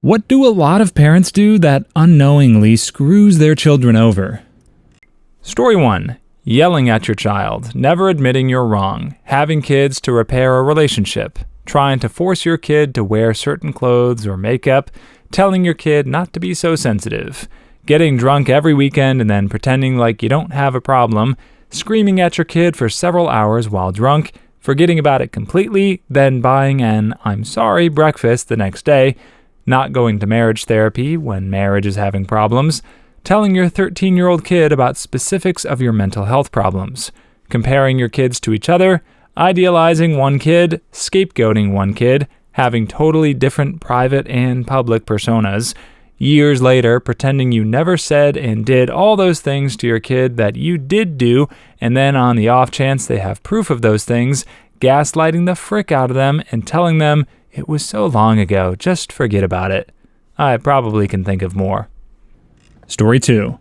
What do a lot of parents do that unknowingly screws their children over? Story 1. Yelling at your child, never admitting you're wrong, having kids to repair a relationship, trying to force your kid to wear certain clothes or makeup, telling your kid not to be so sensitive, getting drunk every weekend and then pretending like you don't have a problem, screaming at your kid for several hours while drunk, forgetting about it completely, then buying an "I'm sorry" breakfast the next day, not going to marriage therapy when marriage is having problems, telling your 13-year-old kid about specifics of your mental health problems, comparing your kids to each other, idealizing one kid, scapegoating one kid, having totally different private and public personas, years later pretending you never said and did all those things to your kid that you did do, and then on the off chance they have proof of those things, gaslighting the frick out of them and telling them, "It was so long ago, just forget about it." I probably can think of more. Story 2.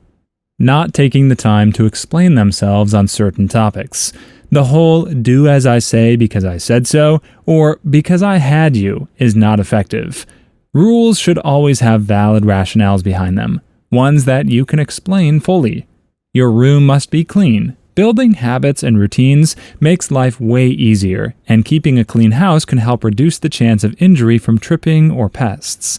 Not taking the time to explain themselves on certain topics. The whole "do as I say because I said so" or "because I had you" is not effective. Rules should always have valid rationales behind them, ones that you can explain fully. Your room must be clean. Building habits and routines makes life way easier, and keeping a clean house can help reduce the chance of injury from tripping or pests.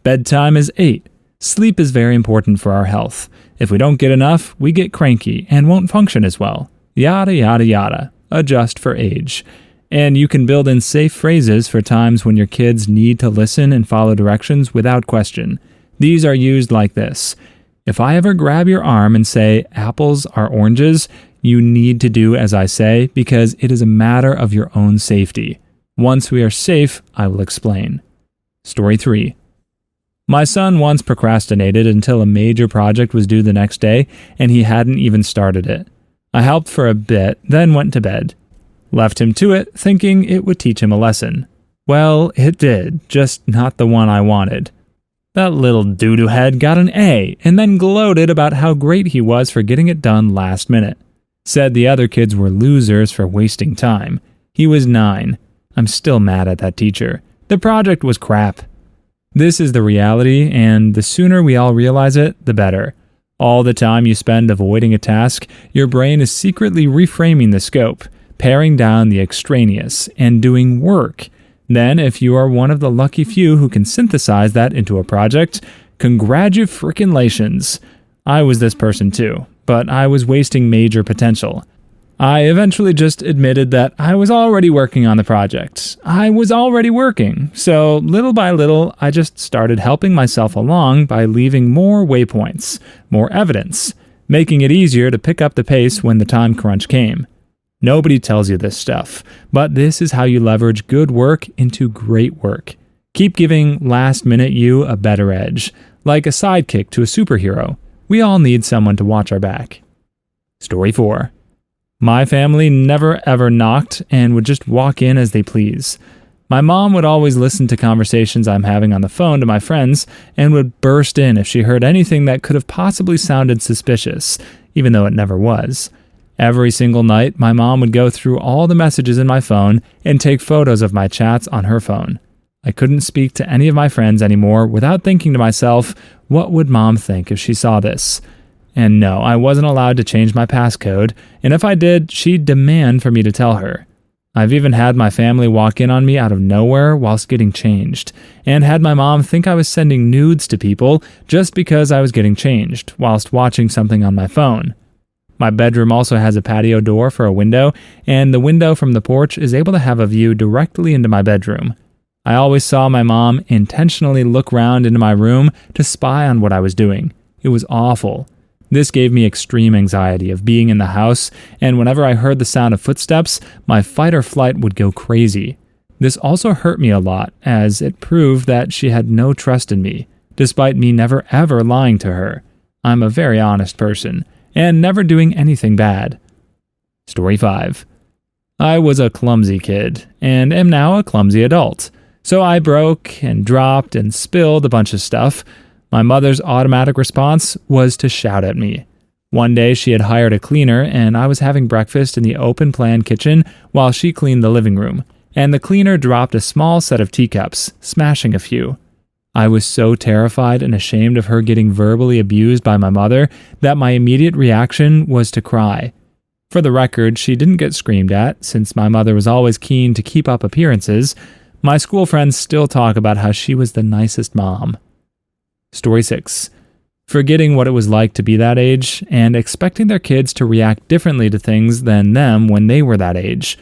Bedtime is 8. Sleep is very important for our health. If we don't get enough, we get cranky and won't function as well. Yada yada yada. Adjust for age. And you can build in safe phrases for times when your kids need to listen and follow directions without question. These are used like this. If I ever grab your arm and say, "Apples are oranges," you need to do as I say because it is a matter of your own safety. Once we are safe, I will explain. Story 3. My son once procrastinated until a major project was due the next day, and he hadn't even started it. I helped for a bit, then went to bed. Left him to it, thinking it would teach him a lesson. Well, it did, just not the one I wanted. That little doo-doo head got an A, and then gloated about how great he was for getting it done last minute. Said the other kids were losers for wasting time. He was 9. I'm still mad at that teacher. The project was crap. This is the reality, and the sooner we all realize it, the better. All the time you spend avoiding a task, your brain is secretly reframing the scope, paring down the extraneous, and doing work. Then, if you are one of the lucky few who can synthesize that into a project, congratulations. I was this person too, but I was wasting major potential. I eventually just admitted that I was already working on the project. I was already working, so little by little, I just started helping myself along by leaving more waypoints, more evidence, making it easier to pick up the pace when the time crunch came. Nobody tells you this stuff, but this is how you leverage good work into great work. Keep giving last-minute you a better edge, like a sidekick to a superhero. We all need someone to watch our back. Story 4. My family never ever knocked and would just walk in as they please. My mom would always listen to conversations I'm having on the phone to my friends and would burst in if she heard anything that could have possibly sounded suspicious, even though it never was. Every single night, my mom would go through all the messages in my phone and take photos of my chats on her phone. I couldn't speak to any of my friends anymore without thinking to myself, what would mom think if she saw this? And no, I wasn't allowed to change my passcode, and if I did, she'd demand for me to tell her. I've even had my family walk in on me out of nowhere whilst getting changed, and had my mom think I was sending nudes to people just because I was getting changed whilst watching something on my phone. My bedroom also has a patio door for a window, and the window from the porch is able to have a view directly into my bedroom. I always saw my mom intentionally look round into my room to spy on what I was doing. It was awful. This gave me extreme anxiety of being in the house, and whenever I heard the sound of footsteps, my fight or flight would go crazy. This also hurt me a lot, as it proved that she had no trust in me, despite me never ever lying to her. I'm a very honest person, and never doing anything bad. Story 5. I was a clumsy kid, and am now a clumsy adult. So I broke and dropped and spilled a bunch of stuff. My mother's automatic response was to shout at me. One day she had hired a cleaner, and I was having breakfast in the open-plan kitchen while she cleaned the living room, and the cleaner dropped a small set of teacups, smashing a few. I was so terrified and ashamed of her getting verbally abused by my mother that my immediate reaction was to cry. For the record, she didn't get screamed at, since my mother was always keen to keep up appearances. My school friends still talk about how she was the nicest mom. Story 6. Forgetting what it was like to be that age and expecting their kids to react differently to things than them when they were that age.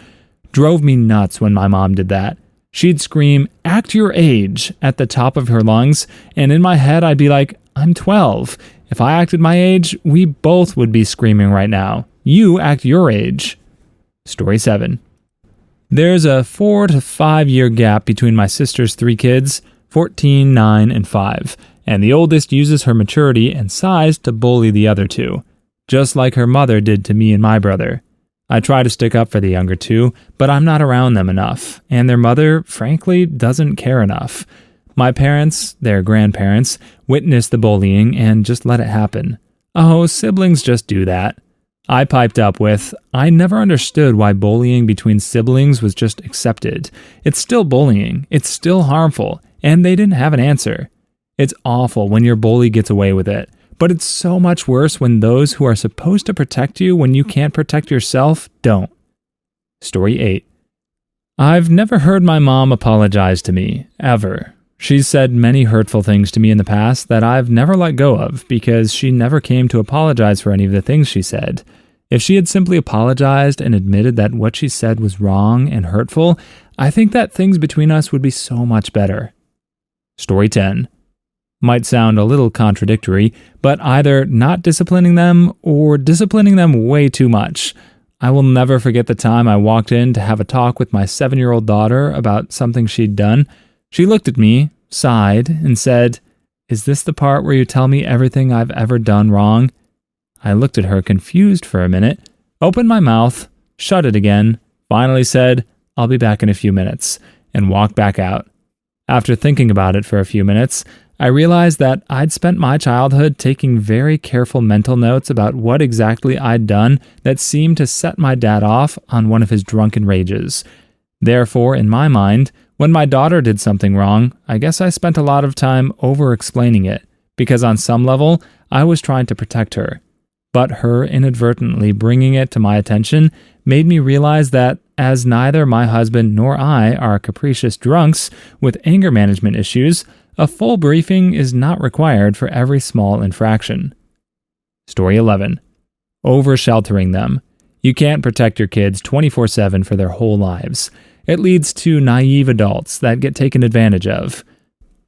Drove me nuts when my mom did that. She'd scream, "Act your age," at the top of her lungs, and in my head I'd be like, I'm 12. If I acted my age, we both would be screaming right now. You act your age. Story 7. There's a 4 to 5 year gap between my sister's 3 kids, 14, 9, and 5, and the oldest uses her maturity and size to bully the other 2, just like her mother did to me and my brother. I try to stick up for the younger 2, but I'm not around them enough, and their mother, frankly, doesn't care enough. My parents, their grandparents, witnessed the bullying and just let it happen. Oh, siblings just do that. I piped up with, I never understood why bullying between siblings was just accepted. It's still bullying, it's still harmful, and they didn't have an answer. It's awful when your bully gets away with it, but it's so much worse when those who are supposed to protect you when you can't protect yourself don't. Story 8. I've never heard my mom apologize to me, ever. She's said many hurtful things to me in the past that I've never let go of because she never came to apologize for any of the things she said. If she had simply apologized and admitted that what she said was wrong and hurtful, I think that things between us would be so much better. Story 10. Might sound a little contradictory, but either not disciplining them or disciplining them way too much. I will never forget the time I walked in to have a talk with my 7-year-old daughter about something she'd done. She looked at me, sighed, and said, "Is this the part where you tell me everything I've ever done wrong?" I looked at her confused for a minute, opened my mouth, shut it again, finally said, "I'll be back in a few minutes," and walked back out. After thinking about it for a few minutes, I realized that I'd spent my childhood taking very careful mental notes about what exactly I'd done that seemed to set my dad off on one of his drunken rages. Therefore, in my mind, when my daughter did something wrong, I guess I spent a lot of time over-explaining it, because on some level, I was trying to protect her. But her inadvertently bringing it to my attention made me realize that, as neither my husband nor I are capricious drunks with anger management issues, a full briefing is not required for every small infraction. Story 11. Over-sheltering them. You can't protect your kids 24/7 for their whole lives. It leads to naive adults that get taken advantage of.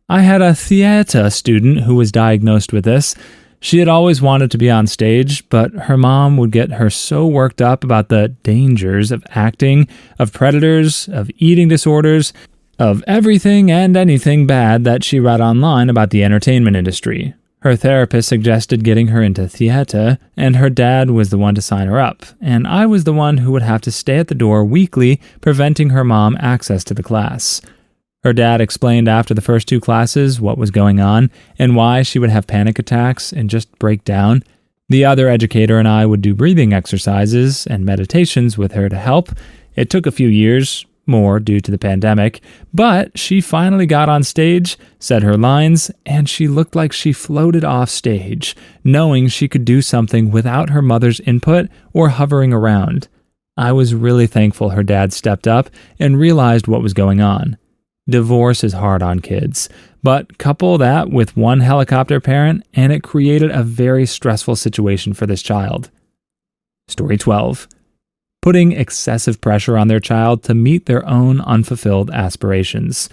I had a theater student who was diagnosed with this. She had always wanted to be on stage, but her mom would get her so worked up about the dangers of acting, of predators, of eating disorders, of everything and anything bad that she read online about the entertainment industry. Her therapist suggested getting her into theater, and her dad was the one to sign her up, and I was the one who would have to stay at the door weekly, preventing her mom access to the class. Her dad explained after the first 2 classes what was going on and why she would have panic attacks and just break down. The other educator and I would do breathing exercises and meditations with her to help. It took a few years, more due to the pandemic, but she finally got on stage, said her lines, and she looked like she floated off stage, knowing she could do something without her mother's input or hovering around. I was really thankful her dad stepped up and realized what was going on. Divorce is hard on kids, but couple that with one helicopter parent, and it created a very stressful situation for this child. Story 12. Putting excessive pressure on their child to meet their own unfulfilled aspirations.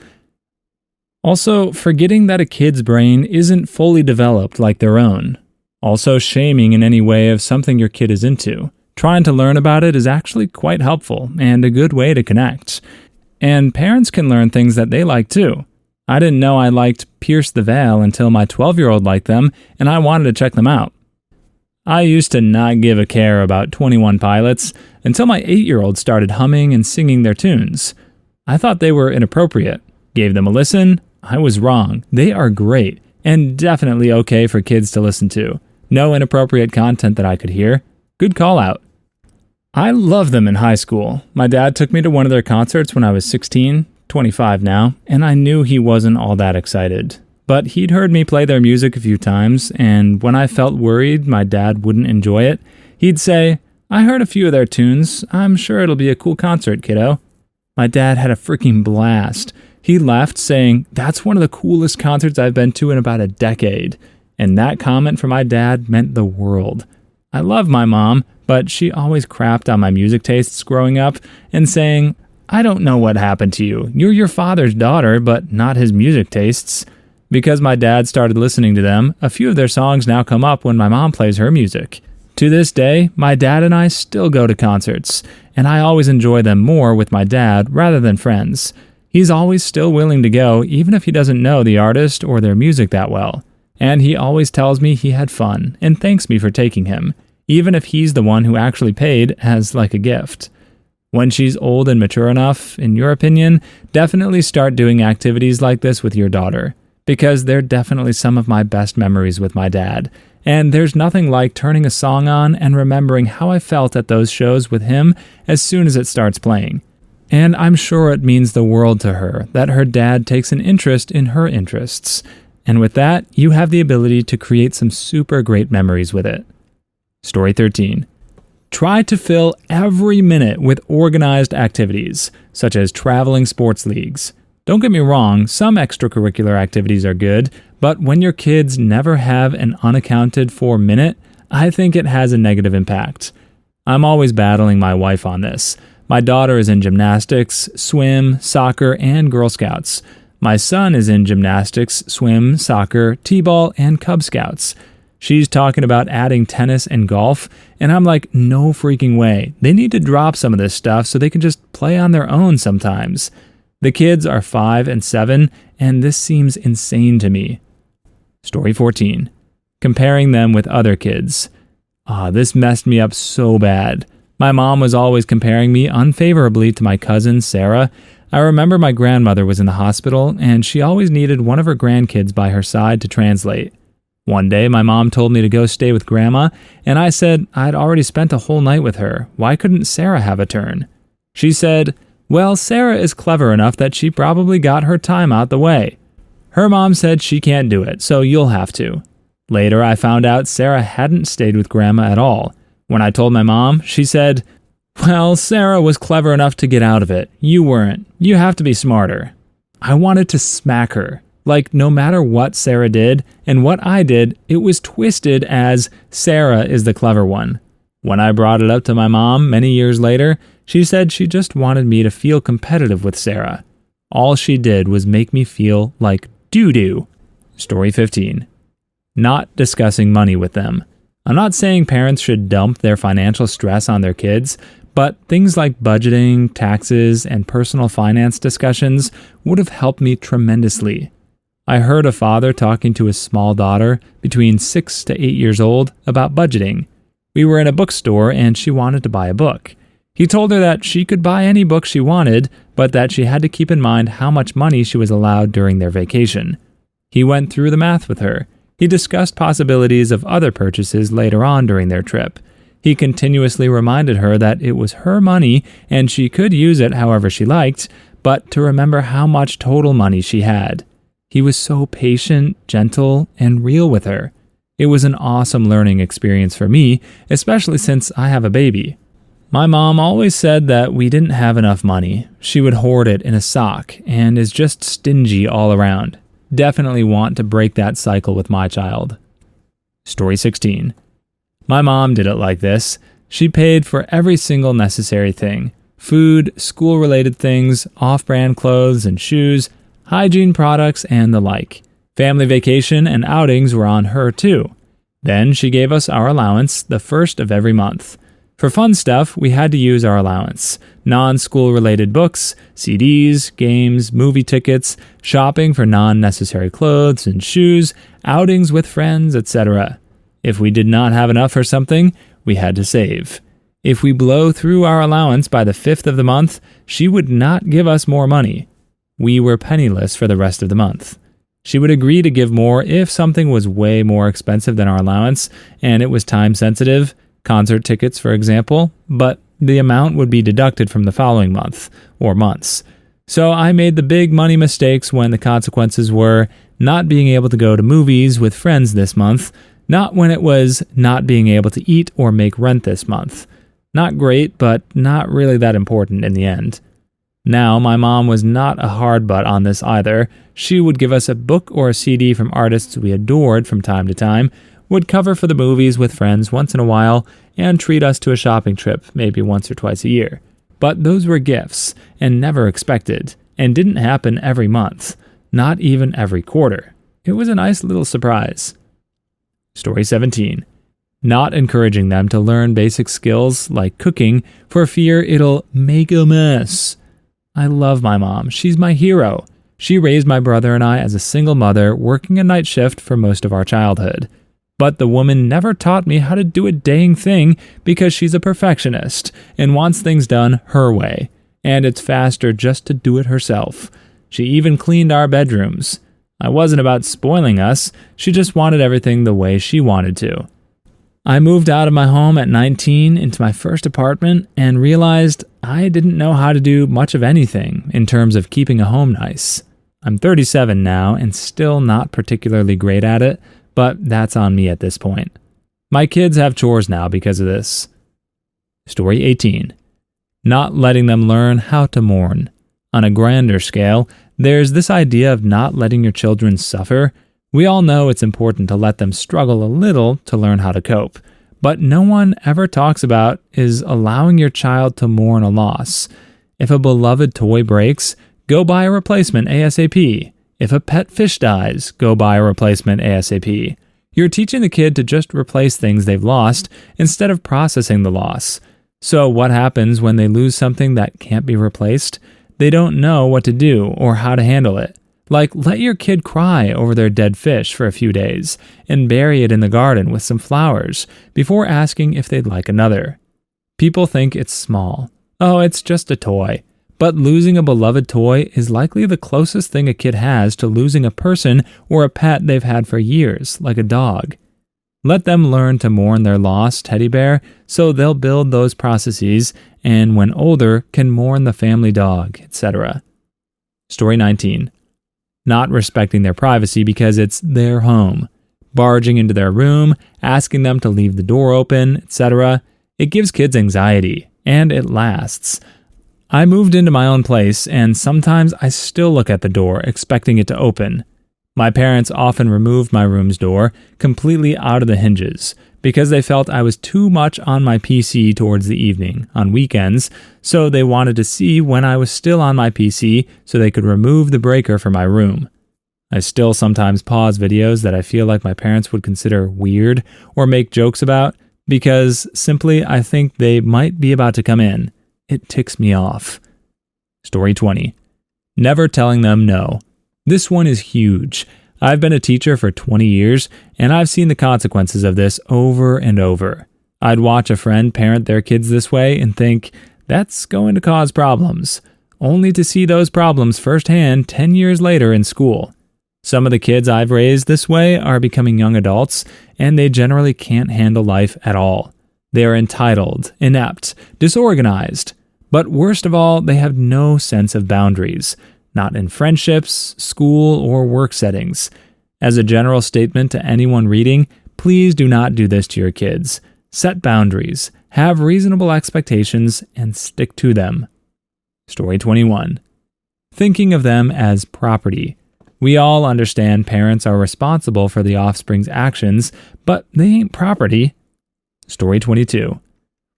Also, forgetting that a kid's brain isn't fully developed like their own. Also, shaming in any way of something your kid is into. Trying to learn about it is actually quite helpful and a good way to connect. And parents can learn things that they like too. I didn't know I liked Pierce the Veil until my 12-year-old liked them, and I wanted to check them out. I used to not give a care about 21 Pilots until my 8-year-old started humming and singing their tunes. I thought they were inappropriate. Gave them a listen. I was wrong. They are great, and definitely okay for kids to listen to. No inappropriate content that I could hear. Good call out. I loved them in high school. My dad took me to one of their concerts when I was 16, 25 now, and I knew he wasn't all that excited. But he'd heard me play their music a few times, and when I felt worried my dad wouldn't enjoy it, he'd say, "I heard a few of their tunes. I'm sure it'll be a cool concert, kiddo." My dad had a freaking blast. He left saying, "That's one of the coolest concerts I've been to in about a decade." And that comment from my dad meant the world. I love my mom, but she always crapped on my music tastes growing up and saying, "I don't know what happened to you. You're your father's daughter, but not his music tastes." Because my dad started listening to them, a few of their songs now come up when my mom plays her music. To this day, my dad and I still go to concerts, and I always enjoy them more with my dad rather than friends. He's always still willing to go, even if he doesn't know the artist or their music that well. And he always tells me he had fun and thanks me for taking him, even if he's the one who actually paid as like a gift. When she's old and mature enough, in your opinion, definitely start doing activities like this with your daughter, because they're definitely some of my best memories with my dad. And there's nothing like turning a song on and remembering how I felt at those shows with him as soon as it starts playing. And I'm sure it means the world to her that her dad takes an interest in her interests. And with that, you have the ability to create some super great memories with it. Story 13. Try to fill every minute with organized activities, such as traveling sports leagues. Don't get me wrong, some extracurricular activities are good, but when your kids never have an unaccounted for minute, I think it has a negative impact. I'm always battling my wife on this. My daughter is in gymnastics, swim, soccer, and Girl Scouts. My son is in gymnastics, swim, soccer, T-ball, and Cub Scouts. She's talking about adding tennis and golf, and I'm like, no freaking way. They need to drop some of this stuff so they can just play on their own sometimes. The kids are 5 and 7, and this seems insane to me. Story 14. Comparing them with other kids. This messed me up so bad. My mom was always comparing me unfavorably to my cousin, Sarah. I remember my grandmother was in the hospital, and she always needed one of her grandkids by her side to translate. One day, my mom told me to go stay with Grandma, and I said I'd already spent a whole night with her. Why couldn't Sarah have a turn? She said, "Well, Sarah is clever enough that she probably got her time out the way. Her mom said she can't do it, so you'll have to." Later, I found out Sarah hadn't stayed with Grandma at all. When I told my mom, she said, "Well, Sarah was clever enough to get out of it. You weren't. You have to be smarter." I wanted to smack her. Like, no matter what Sarah did and what I did, it was twisted as Sarah is the clever one. When I brought it up to my mom many years later, she said she just wanted me to feel competitive with Sarah. All she did was make me feel like doo-doo. Story 15. Not discussing money with them. I'm not saying parents should dump their financial stress on their kids, but things like budgeting, taxes, and personal finance discussions would have helped me tremendously. I heard a father talking to his small daughter, between 6 to 8 years old, about budgeting. We were in a bookstore and she wanted to buy a book. He told her that she could buy any book she wanted, but that she had to keep in mind how much money she was allowed during their vacation. He went through the math with her. He discussed possibilities of other purchases later on during their trip. He continuously reminded her that it was her money and she could use it however she liked, but to remember how much total money she had. He was so patient, gentle, and real with her. It was an awesome learning experience for me, especially since I have a baby. My mom always said that we didn't have enough money. She would hoard it in a sock and is just stingy all around. Definitely want to break that cycle with my child. Story 16. My mom did it like this. She paid for every single necessary thing. Food, school-related things, off-brand clothes and shoes, hygiene products, and the like. Family vacation and outings were on her too. Then she gave us our allowance the first of every month. For fun stuff, we had to use our allowance. Non-school related books, CDs, games, movie tickets, shopping for non-necessary clothes and shoes, outings with friends, etc. If we did not have enough for something, we had to save. If we blow through our allowance by the 5th of the month, she would not give us more money. We were penniless for the rest of the month. She would agree to give more if something was way more expensive than our allowance and it was time sensitive, concert tickets for example, but the amount would be deducted from the following month or months. So I made the big money mistakes when the consequences were not being able to go to movies with friends this month, not when it was not being able to eat or make rent this month. Not great, but not really that important in the end. Now, my mom was not a hard butt on this either. She would give us a book or a CD from artists we adored from time to time, would cover for the movies with friends once in a while, and treat us to a shopping trip maybe once or twice a year. But those were gifts, and never expected, and didn't happen every month, not even every quarter. It was a nice little surprise. Story 17. Not encouraging them to learn basic skills like cooking for fear it'll make a mess. I love my mom. She's my hero. She raised my brother and I as a single mother, working a night shift for most of our childhood. But the woman never taught me how to do a dang thing because she's a perfectionist and wants things done her way. And it's faster just to do it herself. She even cleaned our bedrooms. I wasn't about spoiling us. She just wanted everything the way she wanted to. I moved out of my home at 19 into my first apartment and realized I didn't know how to do much of anything in terms of keeping a home nice. I'm 37 now and still not particularly great at it, but that's on me at this point. My kids have chores now because of this. Story 18. Not letting them learn how to mourn. On a grander scale, there's this idea of not letting your children suffer. We all know it's important to let them struggle a little to learn how to cope, but no one ever talks about is allowing your child to mourn a loss. If a beloved toy breaks, go buy a replacement ASAP. If a pet fish dies, go buy a replacement ASAP. You're teaching the kid to just replace things they've lost instead of processing the loss. So what happens when they lose something that can't be replaced? They don't know what to do or how to handle it. Like, let your kid cry over their dead fish for a few days and bury it in the garden with some flowers before asking if they'd like another. People think it's small. Oh, it's just a toy. But losing a beloved toy is likely the closest thing a kid has to losing a person or a pet they've had for years, like a dog. Let them learn to mourn their lost teddy bear so they'll build those processes and when older can mourn the family dog, etc. Story 19. Not respecting their privacy because it's their home. Barging into their room, asking them to leave the door open, etc. It gives kids anxiety, and it lasts. I moved into my own place, and sometimes I still look at the door, expecting it to open. My parents often removed my room's door completely out of the hinges because they felt I was too much on my PC towards the evening, on weekends, so they wanted to see when I was still on my PC so they could remove the breaker from my room. I still sometimes pause videos that I feel like my parents would consider weird or make jokes about because simply I think they might be about to come in. It ticks me off. Story 20. Never telling them no. This one is huge. I've been a teacher for 20 years, and I've seen the consequences of this over and over. I'd watch a friend parent their kids this way and think, that's going to cause problems, only to see those problems firsthand 10 years later in school. Some of the kids I've raised this way are becoming young adults, and they generally can't handle life at all. They are entitled, inept, disorganized. But worst of all, they have no sense of boundaries. Not in friendships, school, or work settings. As a general statement to anyone reading, please do not do this to your kids. Set boundaries, have reasonable expectations, and stick to them. Story 21. Thinking of them as property. We all understand parents are responsible for the offspring's actions, but they ain't property. Story 22.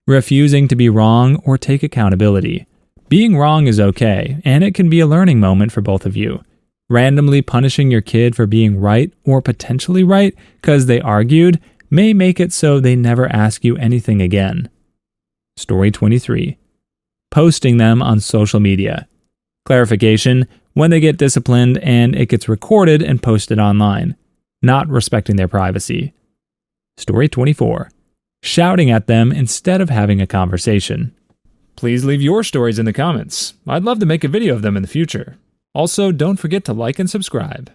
Refusing to be wrong or take accountability. Being wrong is okay, and it can be a learning moment for both of you. Randomly punishing your kid for being right or potentially right because they argued may make it so they never ask you anything again. Story 23. Posting them on social media. Clarification, when they get disciplined and it gets recorded and posted online. Not respecting their privacy. Story 24. Shouting at them instead of having a conversation. Please leave your stories in the comments. I'd love to make a video of them in the future. Also, don't forget to like and subscribe.